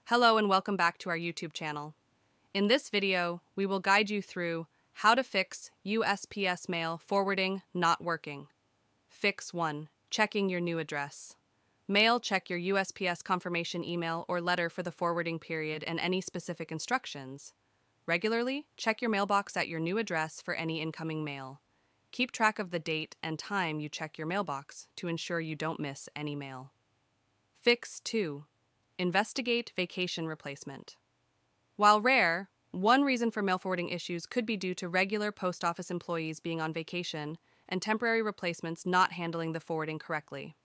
Hello and welcome back to our YouTube channel. In this video, we will guide you through how to fix USPS mail forwarding not working. Fix 1. Checking your new address. Check your USPS confirmation email or letter for the forwarding period and any specific instructions. Regularly, check your mailbox at your new address for any incoming mail. Keep track of the date and time you check your mailbox to ensure you don't miss any mail. Fix 2. Investigate vacation replacement. While rare, one reason for mail forwarding issues could be due to regular post office employees being on vacation and temporary replacements not handling the forwarding correctly.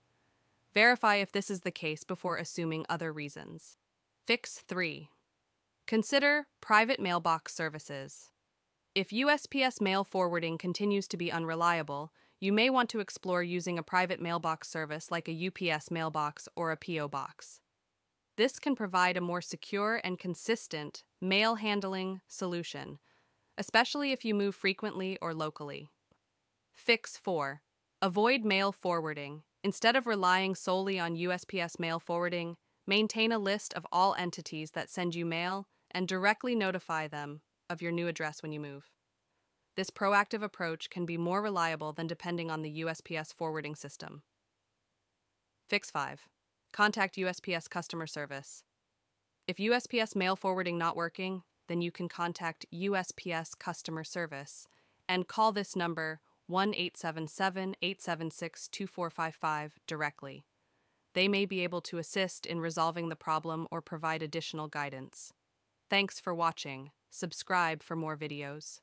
Verify if this is the case before assuming other reasons. Fix 3. Consider private mailbox services. If USPS mail forwarding continues to be unreliable, you may want to explore using a private mailbox service like a UPS mailbox or a PO box. This can provide a more secure and consistent mail handling solution, especially if you move frequently or locally. Fix 4. Avoid mail forwarding. Instead of relying solely on USPS mail forwarding, maintain a list of all entities that send you mail and directly notify them of your new address when you move. This proactive approach can be more reliable than depending on the USPS forwarding system. Fix 5. Contact USPS customer service. If USPS mail forwarding not working, then you can contact USPS customer service and call this number 1-877-876-2455 directly. They may be able to assist in resolving the problem or provide additional guidance. Thanks for watching. Subscribe for more videos.